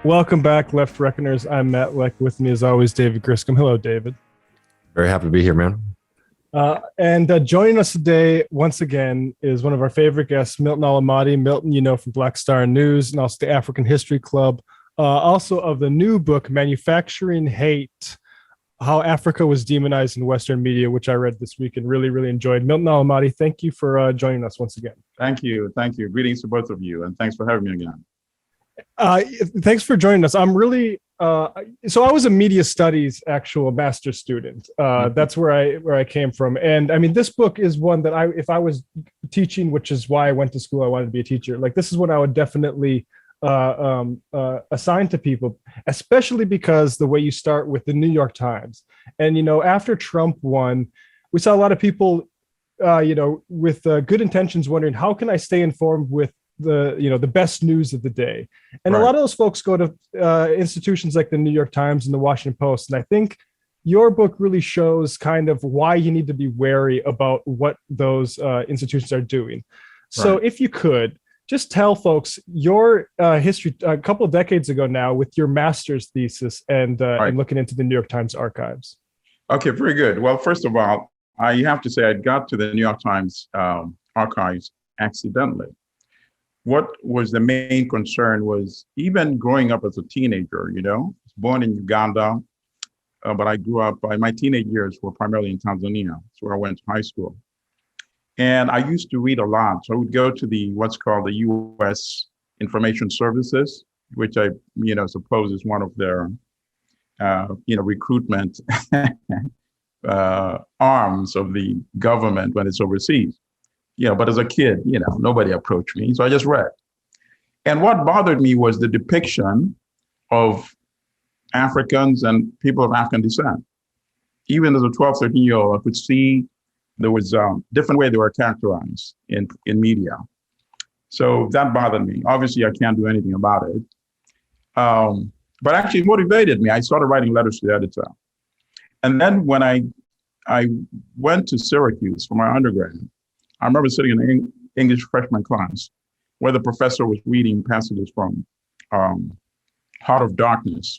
Welcome back, Left Reckoners. I'm Matt Leck. With me, as always, David Griscom. Hello, David. Very happy to be here, man. And joining us today, once again, is one of our favorite guests, Milton Allimadi. Milton, you know, from Black Star News and also the African History Club. Also of the new book, Manufacturing Hate, How Africa Was Demonized in Western Media, which I read this week and really, really enjoyed. Milton Allimadi, thank you for joining us once again. Thank you. Thank you. Greetings to both of you, and thanks for having me again. Thanks for joining us. I'm really so I was a media studies actual master's student. That's where I came from, and I mean this book is one that if I was teaching, which is why I went to school, I wanted to be a teacher. Like this is one I would definitely assign to people, especially because the way you start with the New York Times, and you know after Trump won, we saw a lot of people, with good intentions, wondering how can I stay informed with the best news of the day. And right. A lot of those folks go to institutions like the New York Times and the Washington Post. And I think your book really shows kind of why you need to be wary about what those institutions are doing. So right. If you could just tell folks your history a couple of decades ago now with your master's thesis and looking into the New York Times archives. Okay, very good. Well, first of all, I have to say I got to the New York Times archives accidentally. What was the main concern was even growing up as a teenager, I was born in Uganda, but I grew up, my teenage years were primarily in Tanzania. That's where I went to high school. And I used to read a lot. So I would go to what's called the U.S. Information Services, which I, suppose is one of their, recruitment arms of the government when it's overseas. But as a kid, nobody approached me. So I just read. And what bothered me was the depiction of Africans and people of African descent. Even as a 12, 13-year-old, I could see there was a different way they were characterized in media. So that bothered me. Obviously, I can't do anything about it. But actually, it motivated me. I started writing letters to the editor. And then when I went to Syracuse for my undergrad, I remember sitting in an English freshman class where the professor was reading passages from Heart of Darkness.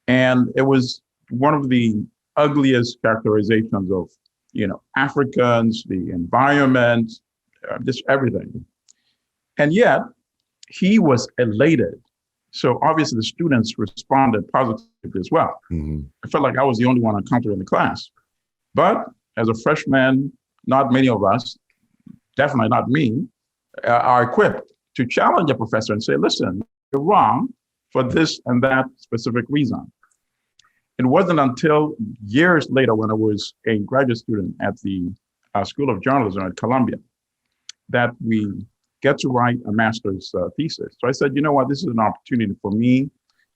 And it was one of the ugliest characterizations of, Africans, the environment, just everything. And yet he was elated. So obviously the students responded positively as well. Mm-hmm. I felt like I was the only one encountered in the class. But as a freshman, not many of us, definitely not me, are equipped to challenge a professor and say, listen, you're wrong for this and that specific reason. It wasn't until years later when I was a graduate student at the School of Journalism at Columbia that we get to write a master's thesis. So I said, you know what, this is an opportunity for me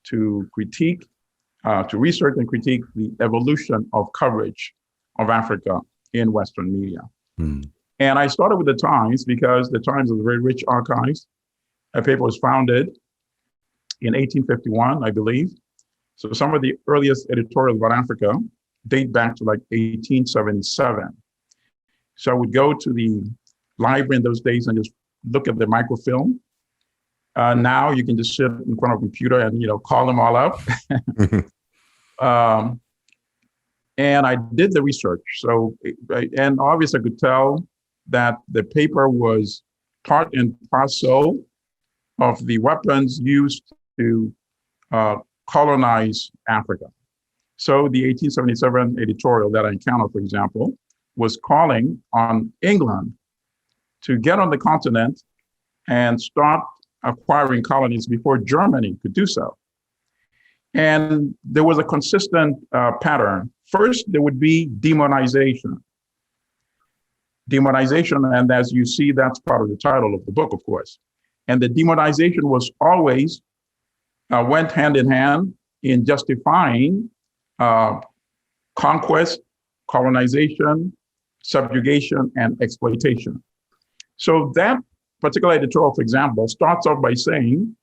to critique, to research and critique the evolution of coverage of Africa in Western media. And I started with the Times because the Times is a very rich archives. The paper was founded in 1851, I believe. So some of the earliest editorials about Africa date back to like 1877. So I would go to the library in those days and just look at the microfilm. Now you can just sit in front of a computer and, call them all up. And I did the research. So, and obviously I could tell that the paper was part and parcel of the weapons used to colonize Africa. So the 1877 editorial that I encountered, for example, was calling on England to get on the continent and start acquiring colonies before Germany could do so. And there was a consistent pattern. First, there would be demonization. Demonization, and as you see, that's part of the title of the book, of course. And the demonization was always went hand in hand in justifying conquest, colonization, subjugation, and exploitation. So that particular editorial, for example, starts off by saying,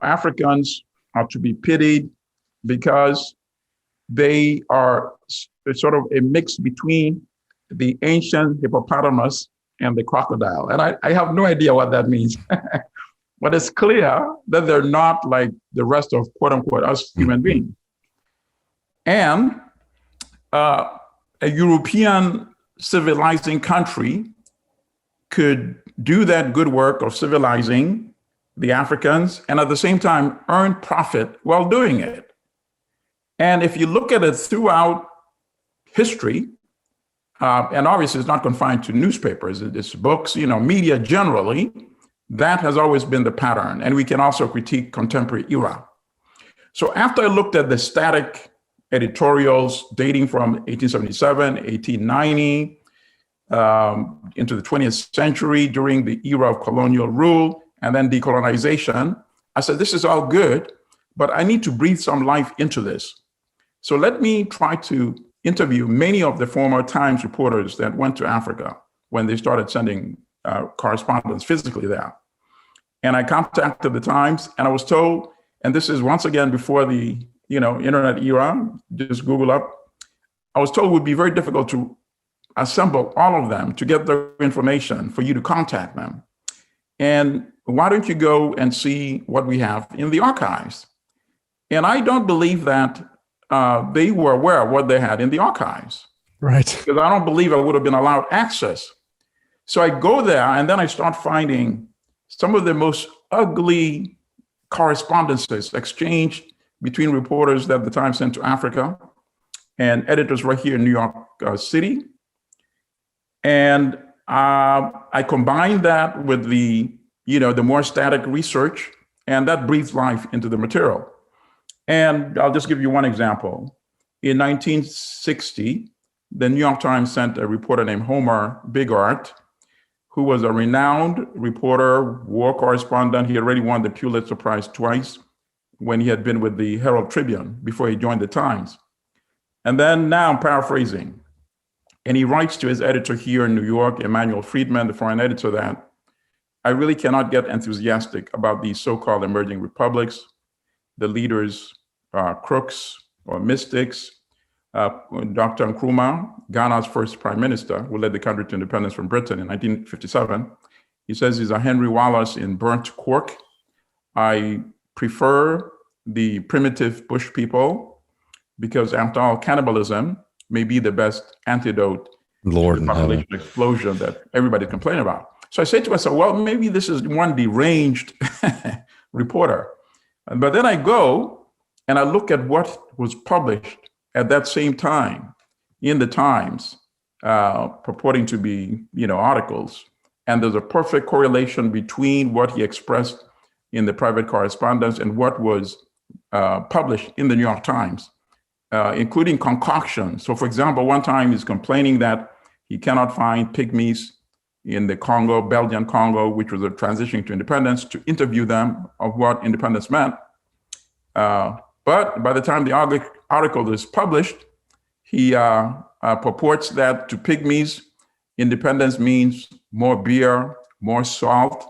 Africans are to be pitied because they are sort of a mix between the ancient hippopotamus and the crocodile. And I have no idea what that means. but it's clear that they're not like the rest of quote unquote us human beings. And a European civilizing country could do that good work of civilizing the Africans and at the same time earn profit while doing it. And if you look at it throughout history, and obviously it's not confined to newspapers, it's books, media generally, that has always been the pattern. And we can also critique contemporary era. So after I looked at the static editorials dating from 1877, 1890, into the 20th century during the era of colonial rule and then decolonization, I said, this is all good, but I need to breathe some life into this. So let me try to interview many of the former Times reporters that went to Africa when they started sending correspondence physically there. And I contacted the Times and I was told, and this is once again before the internet era, just Google up, I was told it would be very difficult to assemble all of them to get their information for you to contact them. And why don't you go and see what we have in the archives? And I don't believe that they were aware of what they had in the archives. Right. Because I don't believe I would have been allowed access. So I go there and then I start finding some of the most ugly correspondences exchanged between reporters that the Times sent to Africa and editors right here in New York City. And I combined that with the more static research, and that breathes life into the material. And I'll just give you one example. In 1960, the New York Times sent a reporter named Homer Bigart, who was a renowned reporter, war correspondent. He already won the Pulitzer Prize twice when he had been with the Herald Tribune before he joined the Times. And then now I'm paraphrasing. And he writes to his editor here in New York, Emmanuel Friedman, the foreign editor, that I really cannot get enthusiastic about these so-called emerging republics. The leaders are crooks or mystics. Dr. Nkrumah, Ghana's first prime minister, who led the country to independence from Britain in 1957, he says he's a Henry Wallace in burnt cork. I prefer the primitive bush people because, after all, cannibalism may be the best antidote to the population explosion that everybody complains about. So I say to myself, well, maybe this is one deranged reporter. But then I go and I look at what was published at that same time in the Times, purporting to be, articles. And there's a perfect correlation between what he expressed in the private correspondence and what was published in the New York Times, including concoctions. So for example, one time he's complaining that he cannot find pygmies in the Congo, Belgian Congo, which was a transition to independence, to interview them of what independence meant. But by the time the article is published, he purports that to pygmies, independence means more beer, more salt,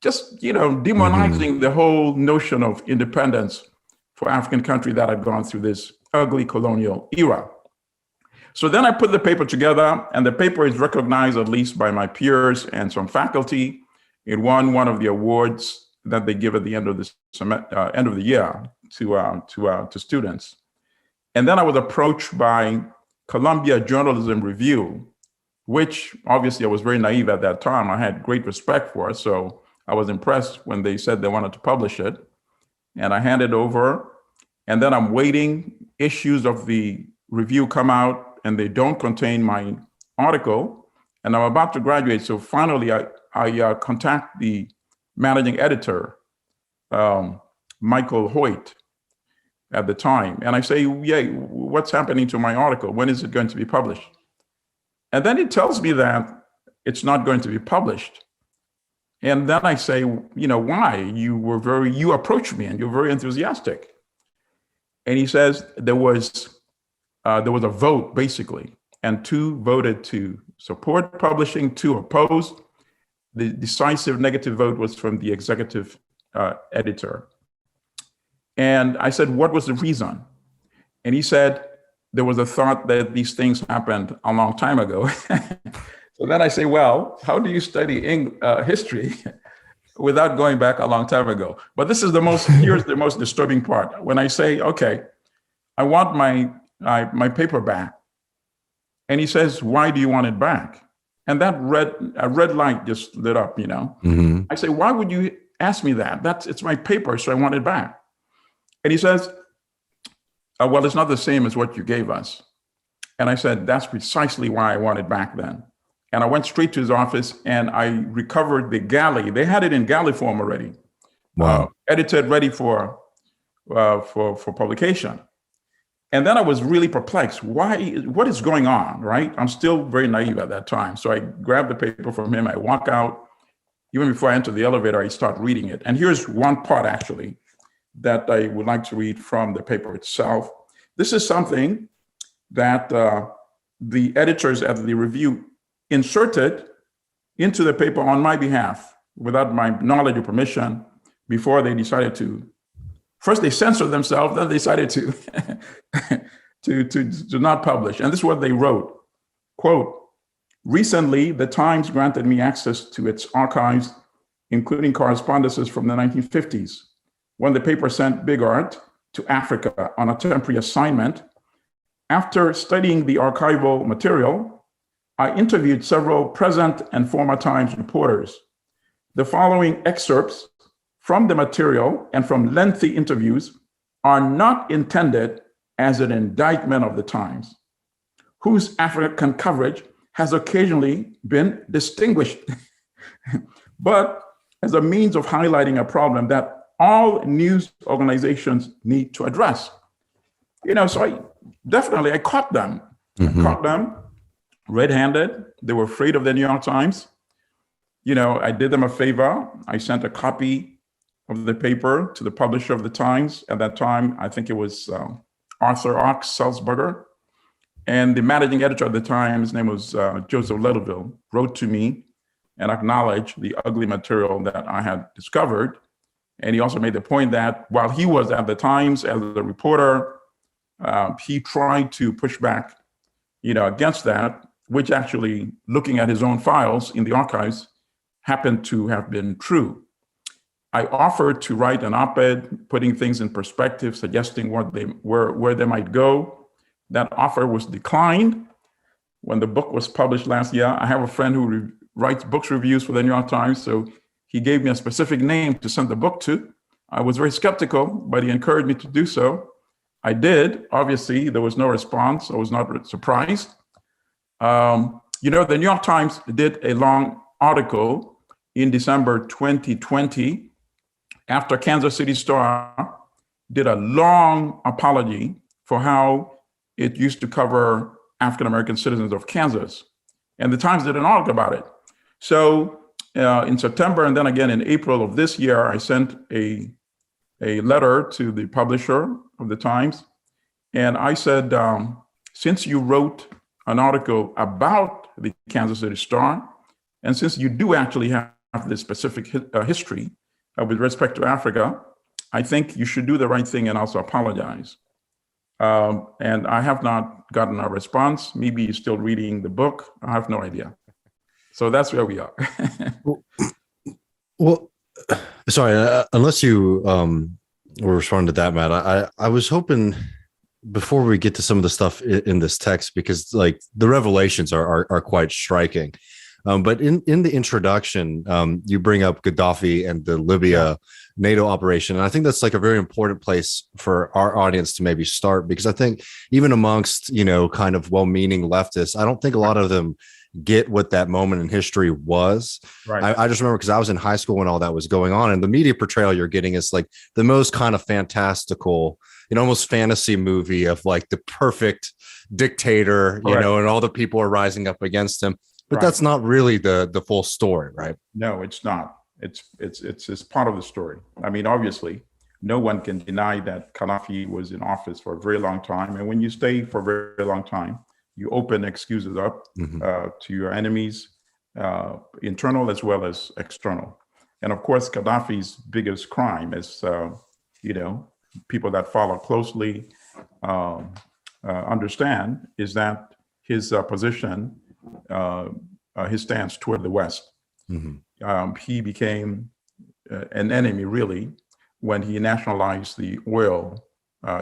just, demonizing the whole notion of independence for African country that had gone through this ugly colonial era. So then I put the paper together, and the paper is recognized at least by my peers and some faculty. It won one of the awards that they give at the end of the year to students. And then I was approached by Columbia Journalism Review, which obviously I was very naive at that time. I had great respect for it, so I was impressed when they said they wanted to publish it. And I handed over, and then I'm waiting. Issues of the review come out, and they don't contain my article, and I'm about to graduate. So finally, I contact the managing editor, Michael Hoyt, at the time, and I say, yeah, what's happening to my article? When is it going to be published? And then he tells me that it's not going to be published. And then I say, why? You approached me and you're very enthusiastic. And he says there was a vote, basically, and 2 voted to support publishing, 2 opposed. The decisive negative vote was from the executive editor. And I said, what was the reason? And he said, there was a thought that these things happened a long time ago. So then I say, well, how do you study history without going back a long time ago. But here's the most disturbing part. When I say, okay, I want my paper back. And he says, why do you want it back? And that red light just lit up, Mm-hmm. I say, why would you ask me that? It's my paper, so I want it back. And he says, well, it's not the same as what you gave us. And I said, that's precisely why I want it back then. And I went straight to his office and I recovered the galley. They had it in galley form already. Wow. Edited, ready for publication. And then I was really perplexed. What is going on, right? I'm still very naive at that time. So I grabbed the paper from him. I walk out. Even before I enter the elevator, I start reading it. And here's one part, actually, that I would like to read from the paper itself. This is something that the editors at the review inserted into the paper on my behalf without my knowledge or permission before they decided to. First, they censored themselves, then they decided to not publish. And this is what they wrote, quote, recently, the Times granted me access to its archives, including correspondences from the 1950s, when the paper sent Big Art to Africa on a temporary assignment. After studying the archival material, I interviewed several present and former Times reporters. The following excerpts from the material and from lengthy interviews are not intended as an indictment of the Times, whose African coverage has occasionally been distinguished, but as a means of highlighting a problem that all news organizations need to address. So I caught them. Mm-hmm. I caught them red-handed. They were afraid of the New York Times. I did them a favor. I sent a copy of the paper to the publisher of the Times. At that time, I think it was Arthur Ox Salzburger. And the managing editor of the Times, his name was Joseph Littlefield, wrote to me and acknowledged the ugly material that I had discovered. And he also made the point that while he was at the Times as a reporter, he tried to push back, against that, which actually, looking at his own files in the archives, happened to have been true. I offered to write an op-ed, putting things in perspective, suggesting where they might go. That offer was declined when the book was published last year. I have a friend who writes books reviews for the New York Times, so he gave me a specific name to send the book to. I was very skeptical, but he encouraged me to do so. I did. Obviously, there was no response. I was not surprised. The New York Times did a long article in December 2020 after Kansas City Star did a long apology for how it used to cover African-American citizens of Kansas. And the Times did an article about it. So in September and then again in April of this year, I sent a letter to the publisher of the Times. And I said, since you wrote an article about the Kansas City Star, and since you do actually have this specific history with respect to Africa, I think you should do the right thing and also apologize. And I have not gotten a response. Maybe he's still reading the book. I have no idea. So that's where we are. Well, sorry, unless you were responding to that, Matt, I was hoping before we get to some of the stuff in this text, because like the revelations are quite striking. But in the introduction, you bring up Gaddafi and the Libya NATO operation. And I think that's like a very important place for our audience to maybe start, because I think even amongst, kind of well-meaning leftists, I don't think a lot of them get what that moment in history was. Right. I just remember because I was in high school when all that was going on, and the media portrayal you're getting is like the most kind of fantastical, almost fantasy movie of like the perfect dictator, Correct. And all the people are rising up against him. But Right. that's not really the full story, right? No, it's not. It's part of the story. I mean, obviously, no one can deny that Gaddafi was in office for a very long time. And when you stay for a very, very long time, you open excuses up to your enemies, internal as well as external. And of course, Gaddafi's biggest crime is, people that follow closely understand, is that his position, his stance toward the West. Mm-hmm. He became an enemy, really, when he nationalized the oil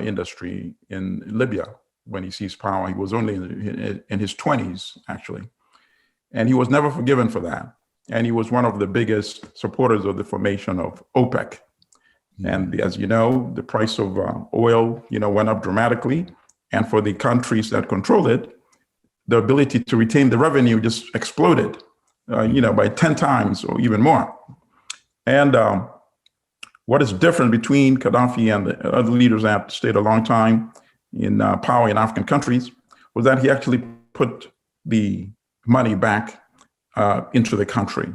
industry in Libya. When he seized power, he was only in his 20s, actually. And he was never forgiven for that. And he was one of the biggest supporters of the formation of OPEC. And as you know, the price of oil, went up dramatically. And for the countries that control it, the ability to retain the revenue just exploded, by 10 times or even more. And what is different between Gaddafi and the other leaders that stayed a long time in power in African countries was that he actually put the money back into the country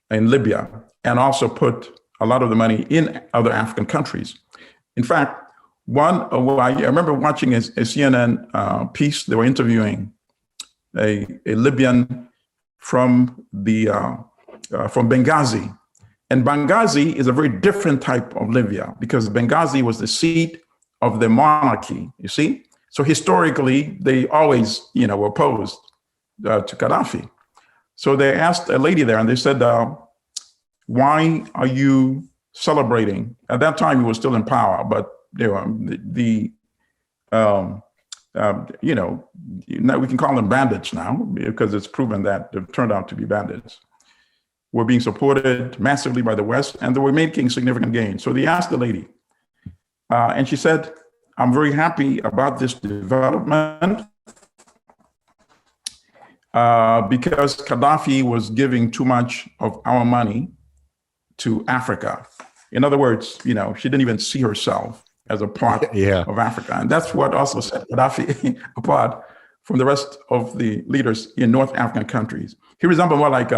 in Libya, and also put a lot of the money in other African countries. In fact, I remember watching a CNN piece. They were interviewing a Libyan from Benghazi. And Benghazi is a very different type of Libya, because Benghazi was the seat of the monarchy, you see? So historically, they always, were opposed to Gaddafi. So they asked a lady there, and they said, why are you celebrating? At that time, he was still in power, but they were we can call them bandits now, because it's proven that they've turned out to be bandits. Were being supported massively by the West, and they were making significant gains. So they asked the lady, and she said, I'm very happy about this development because Gaddafi was giving too much of our money to Africa. In other words, she didn't even see herself as a part of Africa. And that's what also set Gaddafi apart from the rest of the leaders in North African countries. He resembled more like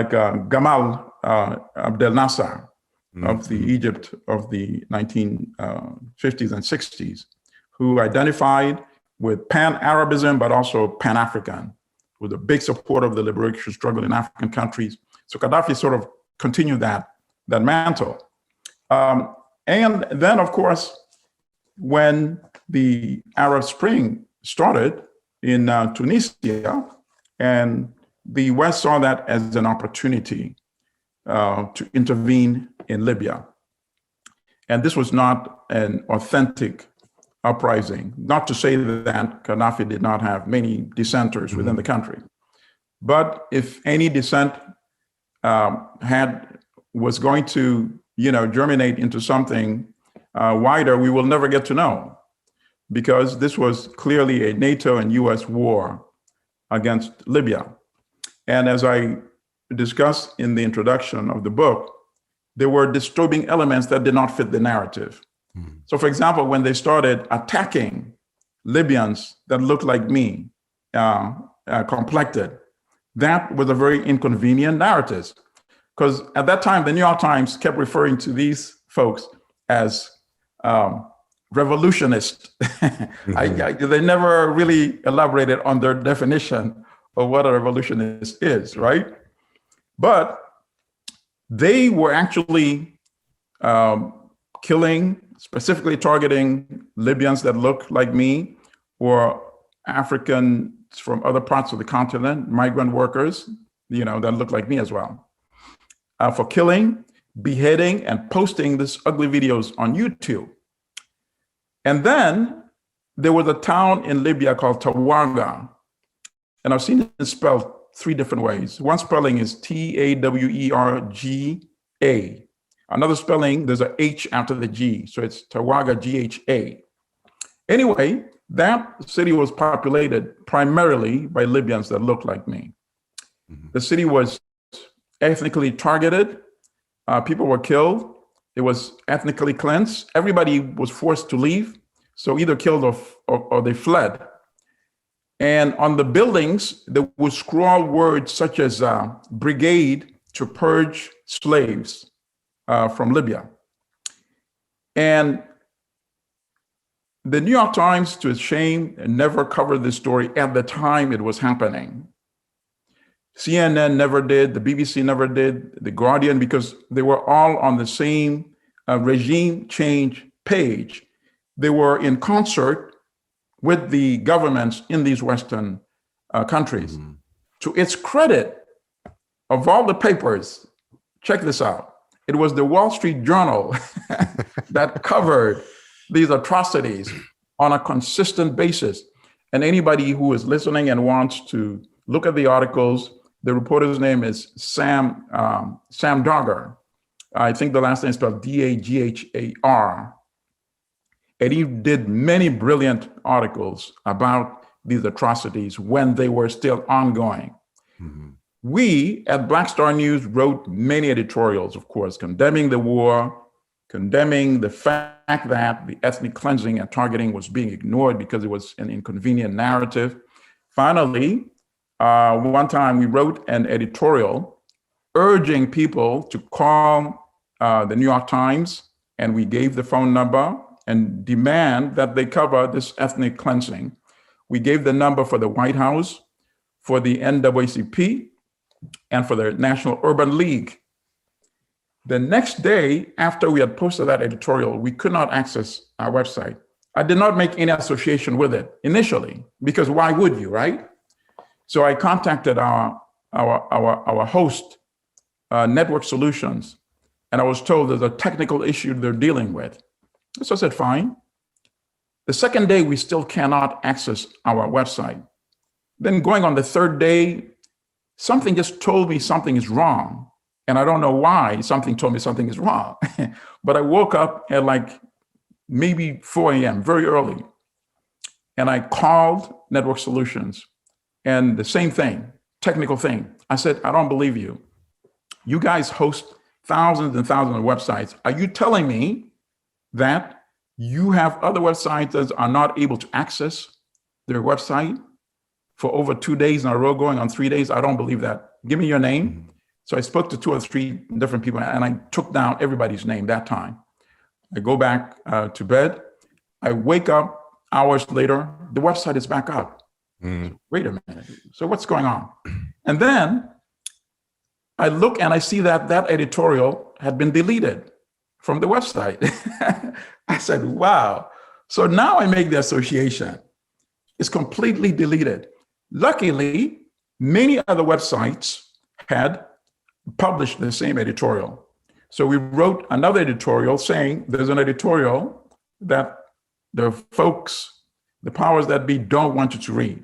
Gamal Abdel Nasser of the Egypt of the 1950s and 60s, who identified with Pan-Arabism, but also Pan-African, was a big supporter of the liberation struggle in African countries. So Gaddafi sort of continued that mantle. And then, of course, when the Arab Spring started in Tunisia, and the West saw that as an opportunity to intervene in Libya. And this was not an authentic uprising. Not to say that Gaddafi did not have many dissenters within the country. But if any dissent was going to germinate into something wider, we will never get to know, because this was clearly a NATO and US war against Libya. And as I discussed in the introduction of the book, there were disturbing elements that did not fit the narrative. So for example, when they started attacking Libyans that looked like me, complected, that was a very inconvenient narrative. Because at that time, the New York Times kept referring to these folks as revolutionists. They never really elaborated on their definition of what a revolutionist is, right? But they were actually killing, specifically targeting Libyans that looked like me, or Africans from other parts of the continent, migrant workers, that looked like me as well. For killing, beheading, and posting these ugly videos on YouTube. And then there was a town in Libya called Tawarga, and I've seen it spelled three different ways. One spelling is Tawerga. Another spelling, there's a H after the G, so it's Tawarga, Gha. Anyway, that city was populated primarily by Libyans that looked like me. The city was ethnically targeted. People were killed. It was ethnically cleansed. Everybody was forced to leave, so either killed or they fled. And on the buildings, there would scrawl words such as brigade to purge slaves from Libya. And the New York Times, to its shame, never covered this story at the time it was happening. CNN never did, the BBC never did, The Guardian, because they were all on the same regime change page. They were in concert with the governments in these Western countries. To its credit, of all the papers, check this out, it was the Wall Street Journal that covered these atrocities on a consistent basis. And anybody who is listening and wants to look at the articles, the reporter's name is Sam Dagher. I think the last name is spelled Daghar. And he did many brilliant articles about these atrocities when they were still ongoing. Mm-hmm. We at Black Star News wrote many editorials, of course, condemning the war, condemning the fact that the ethnic cleansing and targeting was being ignored because it was an inconvenient narrative. Finally, one time we wrote an editorial urging people to call the New York Times, and we gave the phone number and demand that they cover this ethnic cleansing. We gave the number for the White House, for the NAACP, and for the National Urban League. The next day, after we had posted that editorial, we could not access our website. I did not make any association with it initially, because why would you, right? So I contacted our host, Network Solutions, and I was told there's a technical issue they're dealing with. So I said, fine. The second day, we still cannot access our website. Then going on the third day, something just told me something is wrong. And I don't know why something told me something is wrong. But I woke up at like maybe 4 a.m., very early. And I called Network Solutions. And the same thing, technical thing. I said, I don't believe you. You guys host thousands and thousands of websites. Are you telling me that you have other websites that are not able to access their website for over 2 days in a row, going on 3 days? I don't believe that. Give me your name. So I spoke to 2 or 3 different people, and I took down everybody's name that time. I go back to bed. I wake up hours later, the website is back up. Wait a minute. So what's going on? And then I look and I see that that editorial had been deleted from the website. I said, wow. So now I make the association. It's completely deleted. Luckily, many other websites had published the same editorial. So we wrote another editorial saying there's an editorial that the folks, the powers that be, don't want you to read.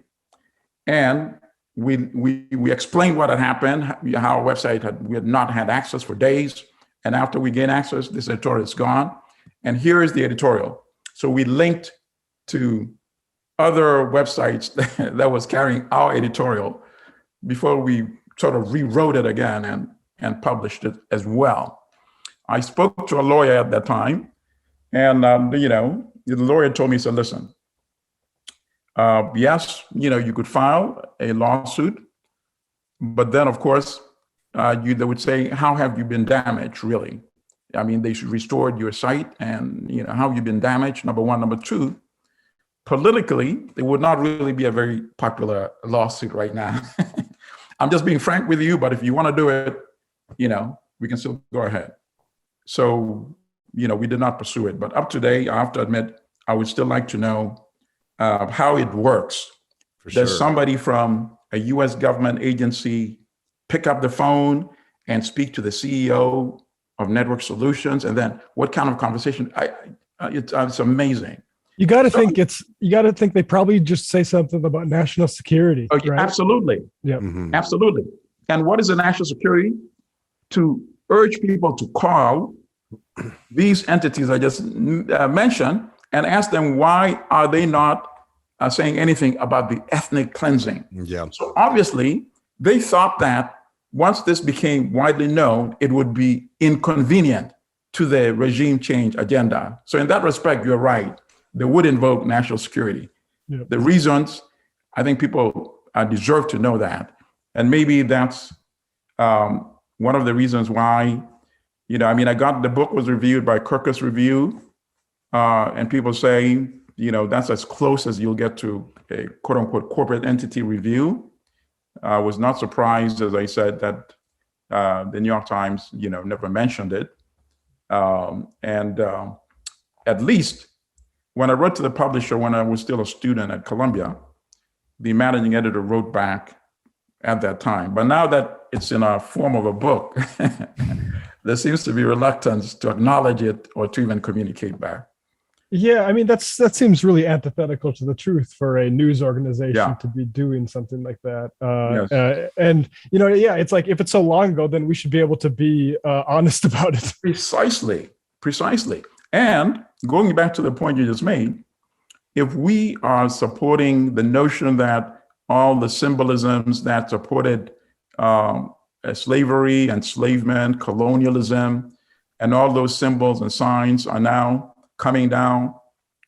And we explained what had happened, how our website we had not had access for days. And after we gained access, this editorial is gone. And here is the editorial. So we linked to other websites that was carrying our editorial before we sort of rewrote it again and published it as well. I spoke to a lawyer at that time, and the lawyer told me, he said, listen, yes, you could file a lawsuit, but then of course, they would say, how have you been damaged, really? I mean, they should restore your site, and how have you been damaged, number one. Number two, politically, it would not really be a very popular lawsuit right now. I'm just being frank with you, but if you want to do it, we can still go ahead. So, we did not pursue it, but up to date, I have to admit, I would still like to know how it works. For sure. Does somebody from a US government agency pick up the phone and speak to the CEO of Network Solutions? And then what kind of conversation? It's amazing. You got to think they probably just say something about national security. Oh, right? Absolutely. Yeah, absolutely. And what is the national security? To urge people to call these entities I just mentioned and ask them, why are they not saying anything about the ethnic cleansing? Yeah. So obviously, they thought that once this became widely known, it would be inconvenient to the regime change agenda. So in that respect, you're right. They would invoke national security. Yeah. The reasons, I think people deserve to know that. And maybe that's one of the reasons why, the book was reviewed by Kirkus Review, and people say, that's as close as you'll get to a quote unquote corporate entity review. I was not surprised, as I said, that the New York Times, never mentioned it. At least when I wrote to the publisher when I was still a student at Columbia, the managing editor wrote back at that time. But now that it's in a form of a book, there seems to be reluctance to acknowledge it or to even communicate back. Yeah, I mean that seems really antithetical to the truth for a news organization to be doing something like that. And yeah, it's like if it's so long ago, then we should be able to be honest about it. Precisely. And going back to the point you just made, if we are supporting the notion that all the symbolisms that supported slavery, enslavement, colonialism, and all those symbols and signs are now coming down,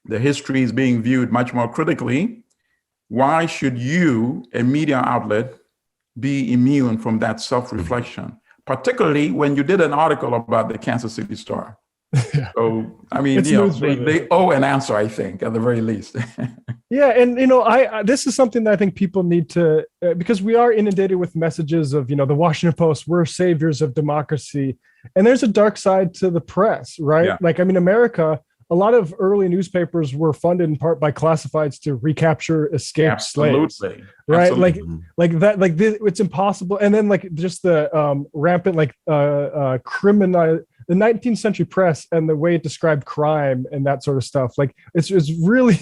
the history is being viewed much more critically, why should you, a media outlet, be immune from that self-reflection? Particularly when you did an article about the Kansas City Star. So, I mean, they owe an answer, I think, at the very least. Yeah, and I this is something that I think people need to, because we are inundated with messages of, the Washington Post, we're saviors of democracy, and there's a dark side to the press, right? Yeah. Like, I mean, America, a lot of early newspapers were funded in part by classifieds to recapture escaped slaves, right? Absolutely. Like that, like it's impossible. And then like just the rampant criminal. The 19th century press and the way it described crime and that sort of stuff, like it's really,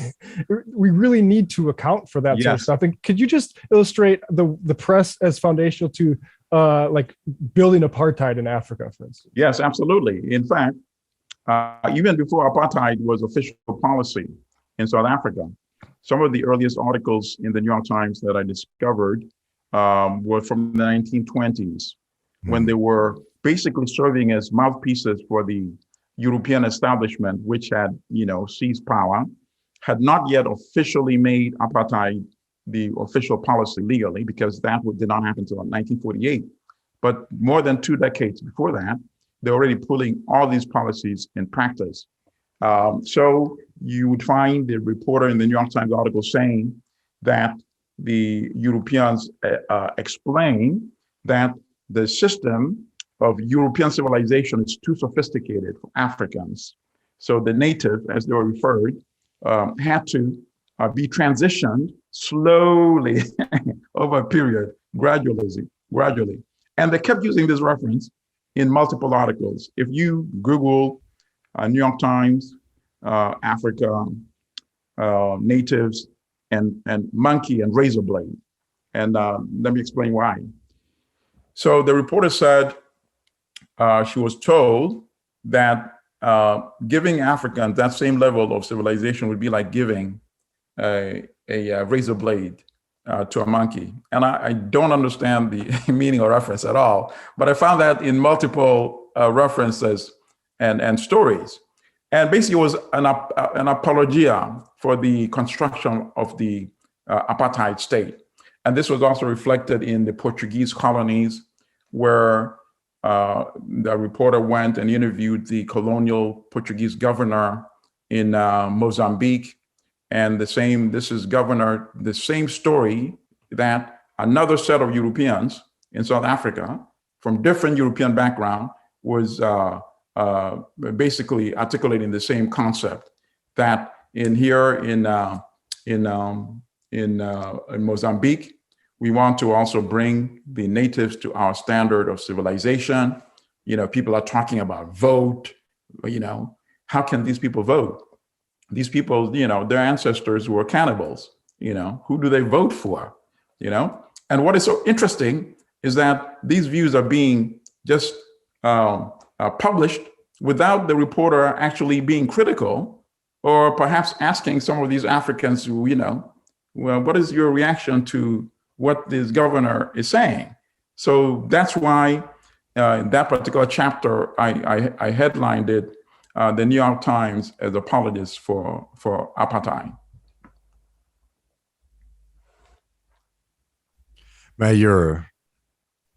we really need to account for that sort of stuff. And could you just illustrate the press as foundational to like building apartheid in Africa, for instance? Yes, absolutely. In fact, even before apartheid was official policy in South Africa, some of the earliest articles in the New York Times that I discovered were from the 1920s, when they were basically serving as mouthpieces for the European establishment, which had, seized power, had not yet officially made apartheid the official policy legally, because that did not happen until 1948. But more than 2 decades before that, they're already pulling all these policies in practice. So you would find the reporter in the New York Times article saying that the Europeans explain that the system of European civilization is too sophisticated for Africans. So the native, as they were referred, had to be transitioned slowly over a period, gradually. And they kept using this reference in multiple articles. If you Google New York Times, Africa, natives, and monkey and razor blade, and let me explain why. So the reporter said she was told that giving Africans that same level of civilization would be like giving a razor blade to a monkey. And I don't understand the meaning or reference at all, but I found that in multiple references and stories. And basically it was an apologia for the construction of the apartheid state. And this was also reflected in the Portuguese colonies, where the reporter went and interviewed the colonial Portuguese governor in Mozambique. And the same story that another set of Europeans in South Africa from different European background was basically articulating the same concept, that in Mozambique, we want to also bring the natives to our standard of civilization. People are talking about vote. How can these people vote? These people, their ancestors were cannibals. Who do they vote for? And what is so interesting is that these views are being just published without the reporter actually being critical, or perhaps asking some of these Africans who, well, what is your reaction to what this governor is saying? So that's why in that particular chapter, I headlined it, the New York Times as apologists for apartheid. Mayor.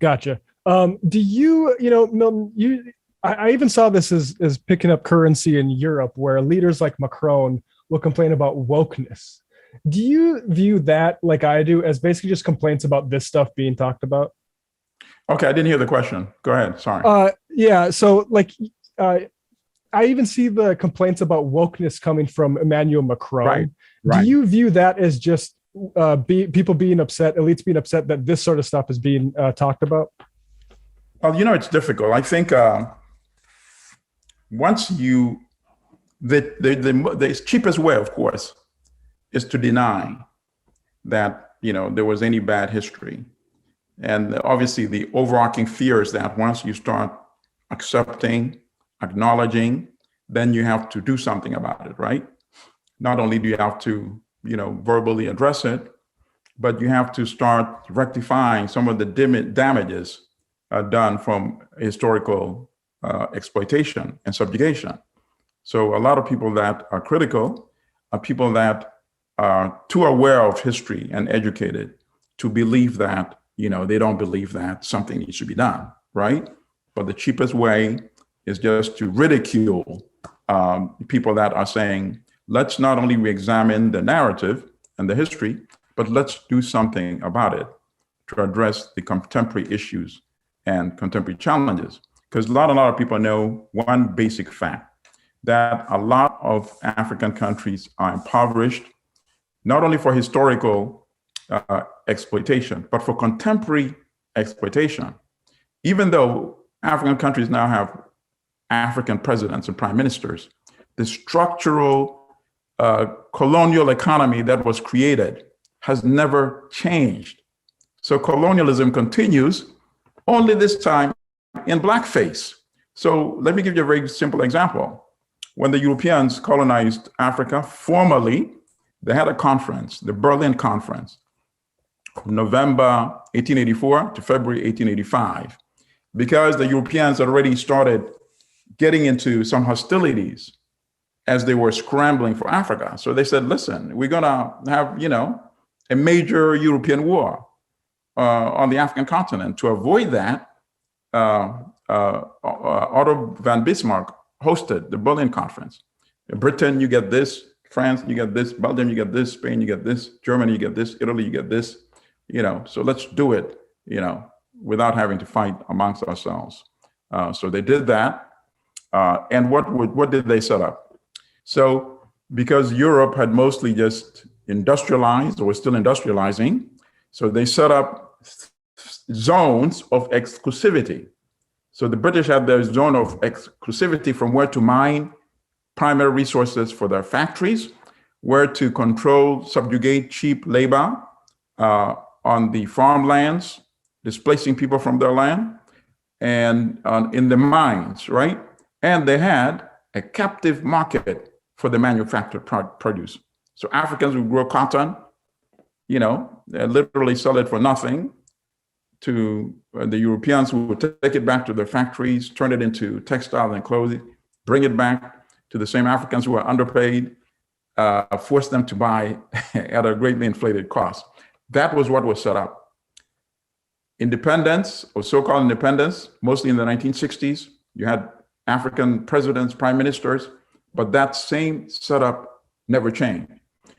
Gotcha. Do you, Milton, I even saw this as picking up currency in Europe, where leaders like Macron will complain about wokeness. Do you view that, like I do, as basically just complaints about this stuff being talked about? Okay, I didn't hear the question. Go ahead, sorry. Yeah, so I even see the complaints about wokeness coming from Emmanuel Macron. Right. Do you view that as just people being upset, elites being upset that this sort of stuff is being talked about? Well, it's difficult. I think once you, the cheapest way, of course, is to deny that, there was any bad history. And obviously the overarching fear is that once you start accepting, acknowledging, then you have to do something about it, right? Not only do you have to, verbally address it, but you have to start rectifying some of the damages done from historical exploitation and subjugation. So a lot of people that are critical are people that are too aware of history and educated to believe that, they don't believe that something needs to be done, right? But the cheapest way is just to ridicule people that are saying, let's not only re-examine the narrative and the history, but let's do something about it to address the contemporary issues and contemporary challenges. Because a lot of people know one basic fact, that a lot of African countries are impoverished, not only for historical exploitation, but for contemporary exploitation. Even though African countries now have African presidents and prime ministers, the structural colonial economy that was created has never changed. So colonialism continues, only this time in blackface. So let me give you a very simple example. When the Europeans colonized Africa, formally, they had a conference, the Berlin Conference, November 1884 to February 1885, because the Europeans had already started getting into some hostilities as they were scrambling for Africa. So they said, listen, we're gonna have, a major European war on the African continent. To avoid that, Otto von Bismarck hosted the Berlin Conference. In Britain, you get this, France, you get this, Belgium, you get this, Spain, you get this, Germany, you get this, Italy, you get this, so let's do it, without having to fight amongst ourselves. So they did that. And what did they set up? So because Europe had mostly just industrialized or was still industrializing, so they set up zones of exclusivity. So the British had their zone of exclusivity from where to mine primary resources for their factories, where to control, subjugate cheap labor on the farmlands, displacing people from their land, and in the mines, right? And they had a captive market for the manufactured produce. So Africans would grow cotton, they literally sell it for nothing to the Europeans, who would take it back to their factories, turn it into textiles and clothing, bring it back to the same Africans who are underpaid, force them to buy at a greatly inflated cost. That was what was set up. Independence, or so-called independence, mostly in the 1960s, you had African presidents, prime ministers, but that same setup never changed.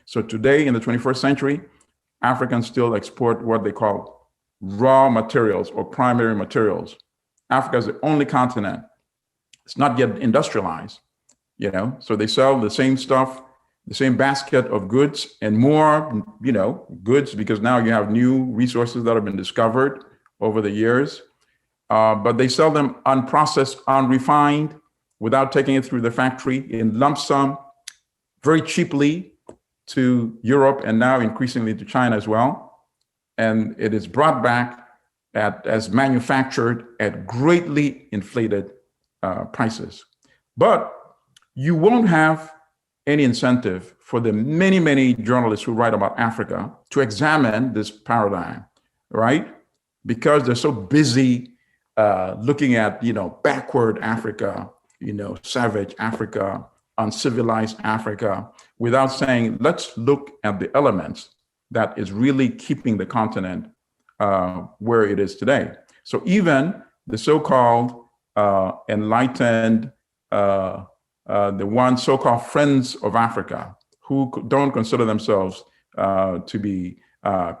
So today, in the 21st century, Africans still export what they call raw materials or primary materials. Africa is the only continent. It's not yet industrialized, so they sell the same stuff, the same basket of goods and more, goods, because now you have new resources that have been discovered over the years. But they sell them unprocessed, unrefined, without taking it through the factory, in lump sum, very cheaply to Europe, and now increasingly to China as well. And it is brought back as manufactured at greatly inflated prices. But you won't have any incentive for the many, many journalists who write about Africa to examine this paradigm, right? Because they're so busy looking at, backward Africa, savage Africa, uncivilized Africa, without saying, let's look at the elements that is really keeping the continent where it is today. So even the so-called enlightened, the one so-called friends of Africa, who don't consider themselves to be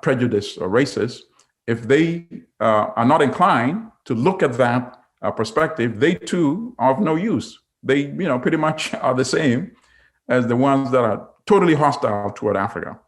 prejudiced or racist, if they are not inclined to look at that perspective, they too are of no use. They, pretty much are the same as the ones that are totally hostile toward Africa.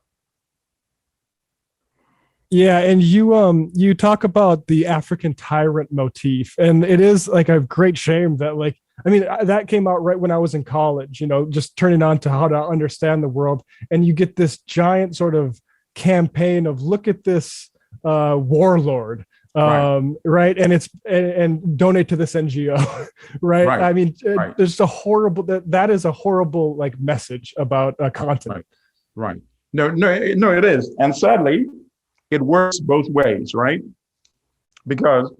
Yeah, and you talk about the African tyrant motif, and it is like a great shame that I mean, that came out right when I was in college, just turning on to how to understand the world. And you get this giant sort of campaign of look at this warlord, right? And and donate to this NGO, right? I mean, there's a horrible, that is a horrible like message about a continent. Right. No, it is. And sadly, it works both ways, right? Because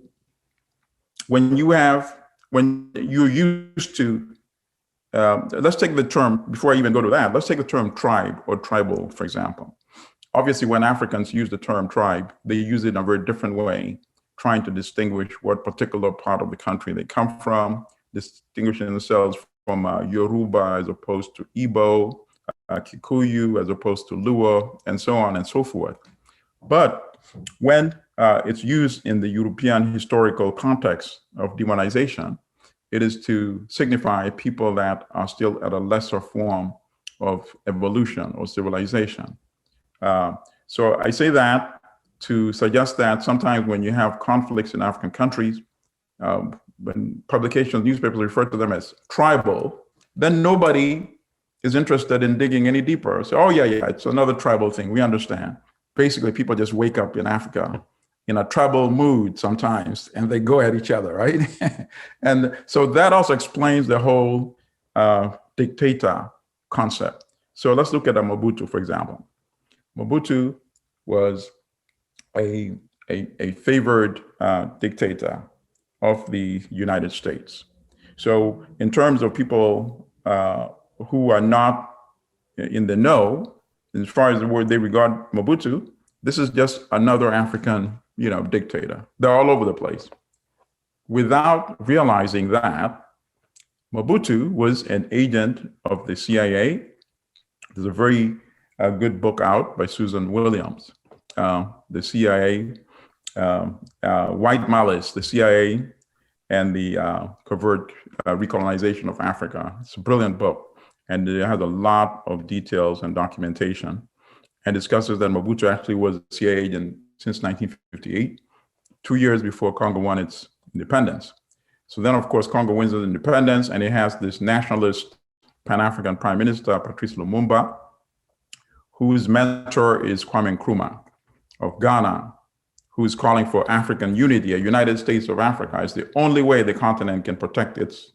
when you're used to, let's take the term, before I even go to that, let's take the term tribe or tribal, for example. Obviously, when Africans use the term tribe, they use it in a very different way, trying to distinguish what particular part of the country they come from, distinguishing themselves from Yoruba as opposed to Igbo, Kikuyu as opposed to Luo, and so on and so forth. But when it's used in the European historical context of demonization, it is to signify people that are still at a lesser form of evolution or civilization. So I say that to suggest that sometimes when you have conflicts in African countries, when publications, newspapers refer to them as tribal, then nobody is interested in digging any deeper. So, oh yeah, it's another tribal thing, we understand. Basically, people just wake up in Africa in a tribal mood sometimes, and they go at each other, right? And so that also explains the whole dictator concept. So let's look at Mobutu, for example. Mobutu was a favored dictator of the United States. So in terms of people who are not in the know, as far as the word they regard Mobutu, this is just another African, dictator. They're all over the place. Without realizing that, Mobutu was an agent of the CIA. There's a very good book out by Susan Williams, the CIA, White Malice, the CIA and the covert recolonization of Africa. It's a brilliant book, and it has a lot of details and documentation, and discusses that Mobutu actually was a CIA agent since 1958, 2 years before Congo won its independence. So then, of course, Congo wins its independence, and it has this nationalist Pan-African Prime Minister, Patrice Lumumba, whose mentor is Kwame Nkrumah of Ghana, who is calling for African unity, a United States of Africa. Is the only way the continent can protect its,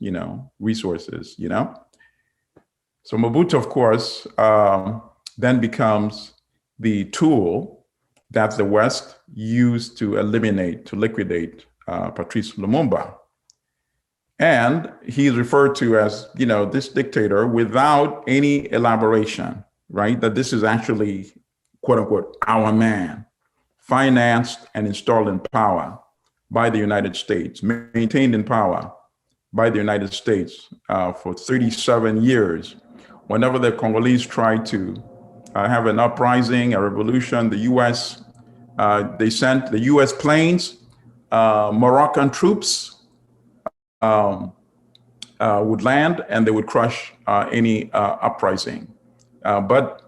resources, So Mobutu, of course, then becomes the tool that the West used to liquidate Patrice Lumumba. And he's referred to as, this dictator without any elaboration, right? That this is actually, quote unquote, our man, financed and installed in power by the United States, maintained in power by the United States for 37 years. Whenever the Congolese tried to have an uprising, a revolution, the US, they sent the US planes, Moroccan troops would land and they would crush any uprising. But,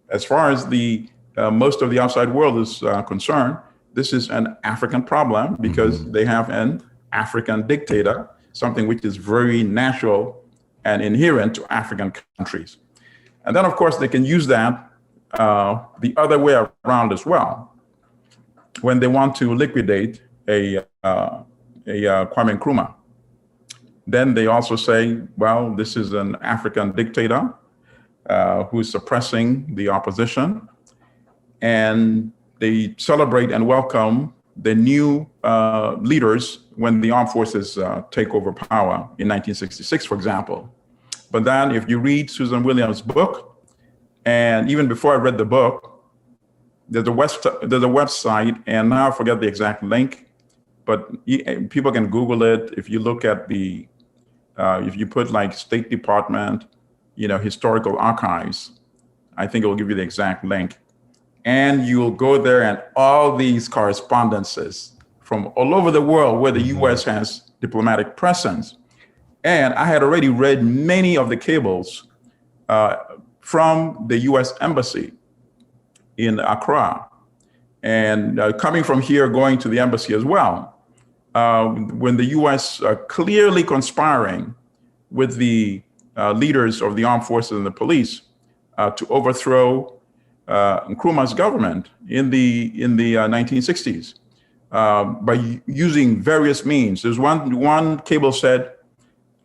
as far as the most of the outside world is concerned, this is an African problem because they have an African dictator, something which is very natural and inherent to African countries. And then, of course, they can use that the other way around as well. When they want to liquidate a Kwame Nkrumah, then they also say, well, this is an African dictator who's suppressing the opposition. And they celebrate and welcome the new leaders when the armed forces take over power in 1966, for example. But then if you read Susan Williams' book, and even before I read the book, there's a website, and now I forget the exact link, but people can Google it. If you look at if you put like State Department, historical archives, I think it will give you the exact link. And you'll go there and all these correspondences from all over the world where the US has diplomatic presence. And I had already read many of the cables from the US Embassy in Accra. And coming from here, going to the embassy as well, when the U.S. Clearly conspiring with the leaders of the armed forces and the police to overthrow Nkrumah's government in the 1960s by using various means. There's one cable said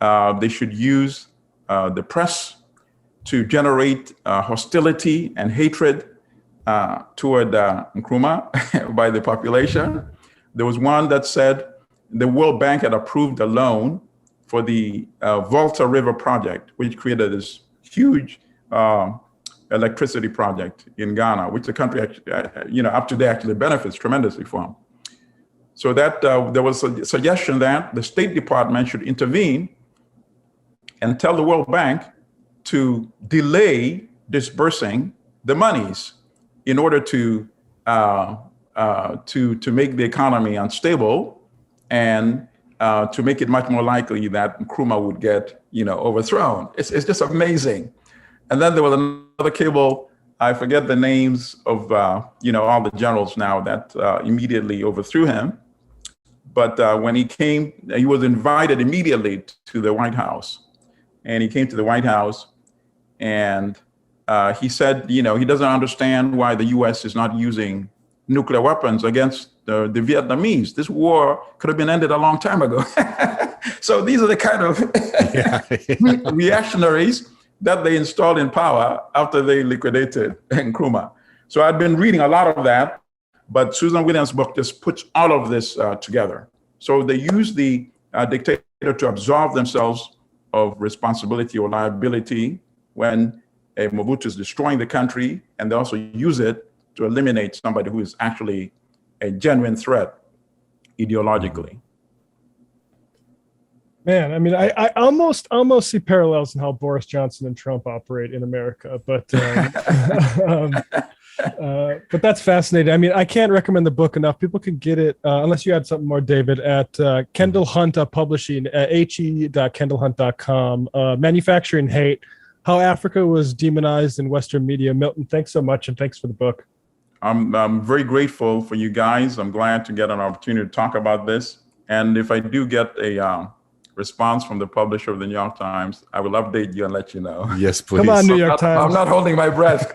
they should use the press to generate hostility and hatred toward Nkrumah by the population. There was one that said the World Bank had approved a loan for the Volta River project, which created this huge electricity project in Ghana, which the country, up to date actually benefits tremendously from. So that there was a suggestion that the State Department should intervene and tell the World Bank to delay disbursing the monies in order to make the economy unstable and to make it much more likely that Nkrumah would get, overthrown. It's just amazing. And then there was another cable, I forget the names of, all the generals now that immediately overthrew him. But when he came, he was invited immediately to the White House. And he came to the White House and he said, he doesn't understand why the US is not using nuclear weapons against the Vietnamese. This war could have been ended a long time ago. So these are the kind of reactionaries that they installed in power after they liquidated Nkrumah. So I'd been reading a lot of that, but Susan Williams' book just puts all of this together. So they use the dictator to absolve themselves of responsibility or liability when Mobutu is destroying the country, and they also use it to eliminate somebody who is actually a genuine threat ideologically. Man, I mean, I almost see parallels in how Boris Johnson and Trump operate in America, but that's fascinating. I mean, I can't recommend the book enough. People can get it, unless you had something more, David, at Kendall Hunt Publishing, he.kendallhunt.com. Manufacturing Hate, How Africa Was Demonized in Western Media. Milton, thanks so much, and thanks for the book. I'm very grateful for you guys. I'm glad to get an opportunity to talk about this. And if I do get a response from the publisher of the New York Times, I will update you and let you know. Yes, please. Come on, New York Times. I'm not holding my breath.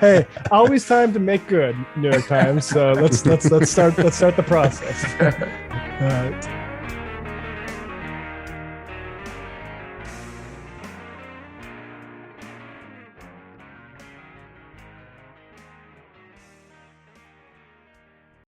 Hey, always time to make good, New York Times. So let's start the process. All right.